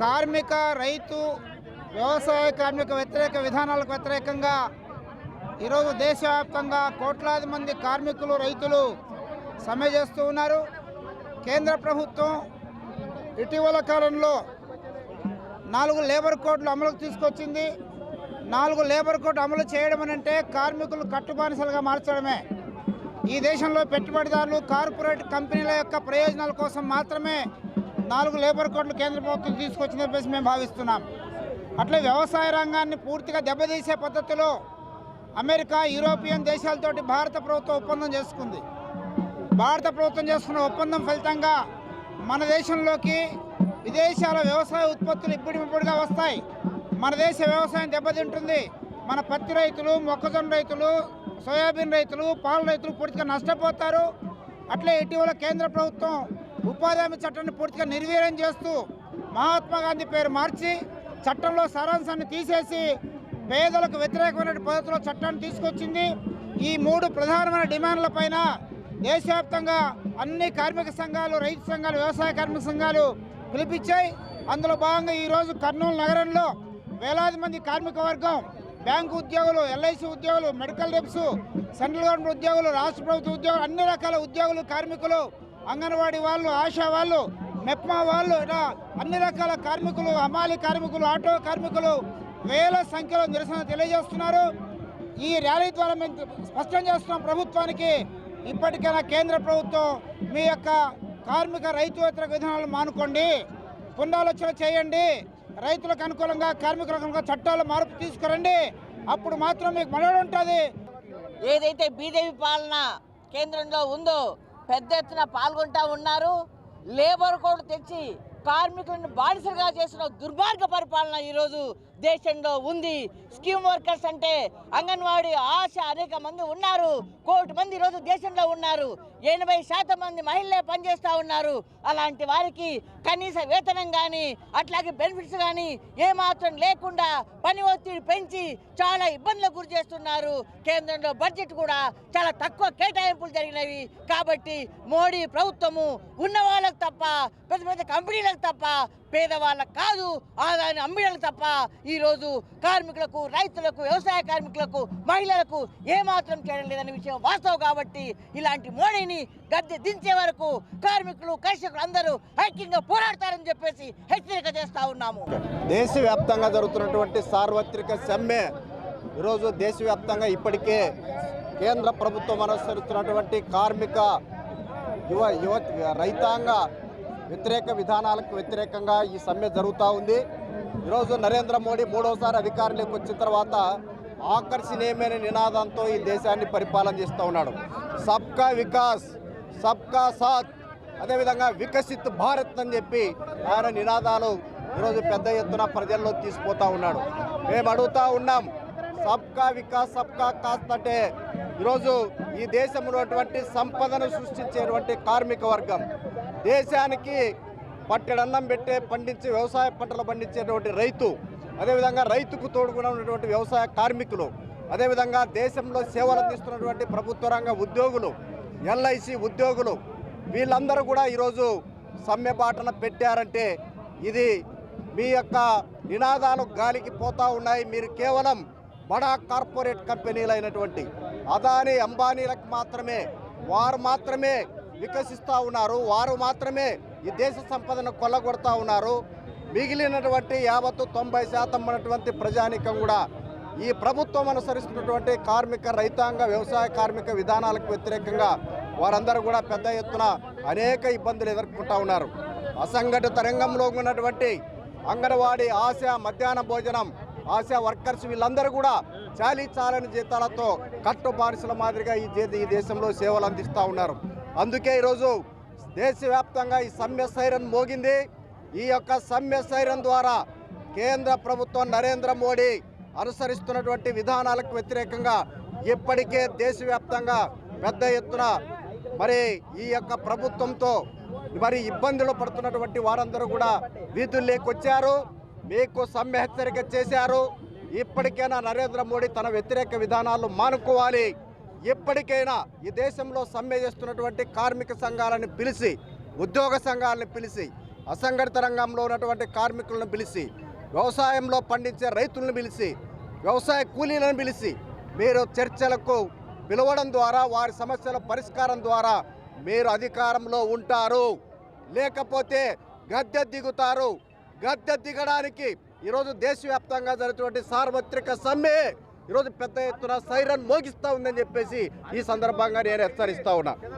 కార్మిక రైతు వ్యవసాయ కార్మిక వ్యతిరేక విధానాలకు వ్యతిరేకంగా ఈరోజు దేశవ్యాప్తంగా కోట్లాది మంది కార్మికులు రైతులు సమ్మె చేస్తూ ఉన్నారు. కేంద్ర ప్రభుత్వం ఇటీవల కాలంలో 4 లేబర్ కోడ్లు అమలుకు తీసుకొచ్చింది. 4 లేబర్ కోడ్ అమలు చేయడం అంటే కార్మికులు కట్టుబానిసలుగా మార్చడమే. ఈ దేశంలో పెట్టుబడిదారులు కార్పొరేట్ కంపెనీల యొక్క ప్రయోజనాల కోసం మాత్రమే 4 లేబర్ కోడ్లు కేంద్ర ప్రభుత్వం తీసుకొచ్చిందని చెప్పేసి మేము భావిస్తున్నాం. అట్లే వ్యవసాయ రంగాన్ని పూర్తిగా దెబ్బతీసే పద్ధతిలో అమెరికా, యూరోపియన్ దేశాలతోటి భారత ప్రభుత్వం ఒప్పందం చేసుకుంది. భారత ప్రభుత్వం చేసుకున్న ఒప్పందం ఫలితంగా మన దేశంలోకి విదేశాల వ్యవసాయ ఉత్పత్తులు ఇప్పుడిగా వస్తాయి. మన దేశ వ్యవసాయం దెబ్బతింటుంది. మన పత్తి రైతులు, మొక్కజొన్న రైతులు, సోయాబీన్ రైతులు, పాల రైతులు పూర్తిగా నష్టపోతారు. అట్లే ఇటీవల కేంద్ర ప్రభుత్వం ఉపాధి హామీ చట్టాన్ని పూర్తిగా నిర్వీర్యం చేస్తూ మహాత్మా గాంధీ పేరు మార్చి చట్టంలో సారాంశాన్ని తీసేసి పేదలకు వ్యతిరేకమైన పద్ధతిలో చట్టాన్ని తీసుకొచ్చింది. ఈ 3 ప్రధానమైన డిమాండ్ల పైన దేశవ్యాప్తంగా అన్ని కార్మిక సంఘాలు, రైతు సంఘాలు, వ్యవసాయ కార్మిక సంఘాలు పిలిపించాయి. అందులో భాగంగా ఈరోజు కర్నూలు నగరంలో వేలాది మంది కార్మిక వర్గం, బ్యాంకు ఉద్యోగులు, ఎల్ఐసి ఉద్యోగులు, మెడికల్ రెప్స్, సెంట్రల్ గవర్నమెంట్ ఉద్యోగులు, రాష్ట్ర ప్రభుత్వ ఉద్యోగులు, అన్ని రకాల ఉద్యోగులు, కార్మికులు, అంగన్వాడీ వాళ్ళు, ఆశా వాళ్ళు, మెప్మా వాళ్ళు, ఇలా అన్ని రకాల కార్మికులు, హమాలి కార్మికులు, ఆటో కార్మికులు వేల సంఖ్యలో నిరసన తెలియజేస్తున్నారు. ఈ ర్యాలీ ద్వారా మేము స్పష్టం చేస్తున్నాం ప్రభుత్వానికి, ఇప్పటికైనా కేంద్ర ప్రభుత్వం మీ యొక్క కార్మిక రైతు వ్యతిరేక విధానాలు మానుకోండి, పునరాలోచన చేయండి, రైతులకు అనుకూలంగా, కార్మికులకు అనుకూలంగా చట్టాల మార్పు తీసుకురండి. అప్పుడు మాత్రం మీకు మనోడు ఉంటుంది. ఏదైతే బీజేపీ పాలన కేంద్రంలో ఉందో పెద్ద ఎత్తున పాల్గొంటా ఉన్నారు. లేబర్ కోడ్ తెచ్చి కార్మికులను బానిసలుగా చేసిన దుర్మార్గ పరిపాలన ఈరోజు దేశంలో ఉంది. స్కీమ్ వర్కర్స్ అంటే అంగన్వాడీ, ఆశ అనేక మంది ఉన్నారు. 1 కోటి మంది ఈరోజు దేశంలో ఉన్నారు. 80% మంది మహిళలే పనిచేస్తూ ఉన్నారు. అలాంటి వారికి కనీస వేతనం కానీ అట్లాగే బెనిఫిట్స్ కానీ ఏమాత్రం లేకుండా పని ఒత్తిడి పెంచి చాలా ఇబ్బందులకు గురి చేస్తున్నారు. కేంద్రంలో బడ్జెట్ కూడా చాలా తక్కువ కేటాయింపులు జరిగినవి. కాబట్టి మోడీ ప్రభుత్వము ఉన్న వాళ్ళకు తప్ప, పెద్ద పెద్ద కంపెనీలకు తప్ప, పేదవాళ్ళకు కాదు, ఆదాయాన్ని అమ్మిడలకు తప్ప ఈరోజు కార్మికులకు, రైతులకు, వ్యవసాయ కార్మికులకు, మహిళలకు ఏమాత్రం చేయడం లేదనే విషయం వాస్తవం. కాబట్టి ఇలాంటి మోడీని గద్దె దించే వరకు కార్మికులు, కర్షకులు అందరూ ఐక్యంగా పోరాడతారని చెప్పేసి హెచ్చరిక చేస్తా ఉన్నాము. దేశవ్యాప్తంగా జరుగుతున్నటువంటి సార్వత్రిక సమ్మె ఈరోజు దేశవ్యాప్తంగా ఇప్పటికే కేంద్ర ప్రభుత్వం అనుసరిస్తున్నటువంటి కార్మిక రైతాంగ వ్యతిరేక విధానాలకు వ్యతిరేకంగా ఈ సమ్మె జరుగుతూ ఉంది. ఈరోజు నరేంద్ర మోడీ 3వసారి అధికారంలోకి వచ్చిన తర్వాత ఆకర్షణీయమైన నినాదంతో ఈ దేశాన్ని పరిపాలన చేస్తూ ఉన్నాడు. సబ్కా వికాస్, సబ్కా సాత్, అదేవిధంగా వికసిత్ భారత్ అని చెప్పి ఆయన నినాదాలు ఈరోజు పెద్ద ఎత్తున ప్రజల్లో తీసుకుపోతూ ఉన్నాడు. మేము అడుగుతూ ఉన్నాం, సబ్కా వికాస్, సబ్కా కాస్ట్ అంటే ఈరోజు ఈ దేశంలో ఉన్నటువంటి సంపదను సృష్టించేటువంటి కార్మిక వర్గం, దేశానికి పట్టెడన్నం పండించే వ్యవసాయ పంటలు పండించేటువంటి రైతు, అదేవిధంగా రైతుకు తోడుగా ఉన్నటువంటి వ్యవసాయ కార్మికులు, అదేవిధంగా దేశంలో సేవలు అందిస్తున్నటువంటి ప్రభుత్వ రంగ ఉద్యోగులు, ఎల్ఐసి ఉద్యోగులు, వీళ్ళందరూ కూడా ఈరోజు సమ్మె బాటన పెట్టారంటే ఇది మీ యొక్క నినాదాలు గాలికి పోతూ ఉన్నాయి. మీరు కేవలం బడా కార్పొరేట్ కంపెనీలు అయినటువంటి అదానీ, అంబానీలకు మాత్రమే, వారు మాత్రమే వికసిస్తూ ఉన్నారు, వారు మాత్రమే ఈ దేశ సంపదను కొల్లగొడతా ఉన్నారు. మిగిలినటువంటి 90% ఉన్నటువంటి ప్రజానికం కూడా ఈ ప్రభుత్వం అనుసరిస్తున్నటువంటి కార్మిక, రైతాంగ, వ్యవసాయ కార్మిక విధానాలకు వ్యతిరేకంగా వారందరూ కూడా పెద్ద ఎత్తున అనేక ఇబ్బందులు ఎదుర్కొంటూ ఉన్నారు. అసంఘటిత రంగంలో ఉన్నటువంటి అంగన్వాడీ, ఆశ, మధ్యాహ్న భోజనం, ఆశా వర్కర్స్ వీళ్ళందరూ కూడా చాలని జీతాలతో కట్టుబానిసల మాదిరిగా ఈ దేశంలో సేవలు అందిస్తూ ఉన్నారు. అందుకే ఈరోజు దేశవ్యాప్తంగా ఈ సమ్మె సైరన్ మోగింది. ఈ యొక్క సమ్మె సైరన్ ద్వారా కేంద్ర ప్రభుత్వం నరేంద్ర మోడీ అనుసరిస్తున్నటువంటి విధానాలకు వ్యతిరేకంగా ఇప్పటికే దేశవ్యాప్తంగా పెద్ద ఎత్తున మరి ఈ యొక్క ప్రభుత్వంతో మరి ఇబ్బందులు పడుతున్నటువంటి వారందరూ కూడా వీధుల్లోకి వచ్చారు. మీకు సమ్మె హెచ్చరిక చేశారు. ఇప్పటికైనా నరేంద్ర మోడీ తన వ్యతిరేక విధానాలు మానుకోవాలి. ఎప్పటికైనా ఈ దేశంలో సమ్మె చేస్తున్నటువంటి కార్మిక సంఘాలను పిలిచి, ఉద్యోగ సంఘాలను పిలిచి అసంఘటిత రంగంలో ఉన్నటువంటి కార్మికులను పిలిచి, వ్యవసాయంలో పండించే రైతులను పిలిచి, వ్యవసాయ కూలీలను పిలిచి మీరు చర్చలకు పిలవడం ద్వారా వారి సమస్యల పరిష్కారం ద్వారా మీరు అధికారంలో ఉంటారు, లేకపోతే గద్దె దిగుతారు. గద్దె దిగడానికి ఈరోజు దేశవ్యాప్తంగా జరుగుతున్నటువంటి సార్వత్రిక సమ్మె ఈరోజు పెద్ద ఎత్తున సైరన్ మోగిస్తూ ఉందని చెప్పేసి ఈ సందర్భంగా నేను హెచ్చరిస్తా ఉన్నా.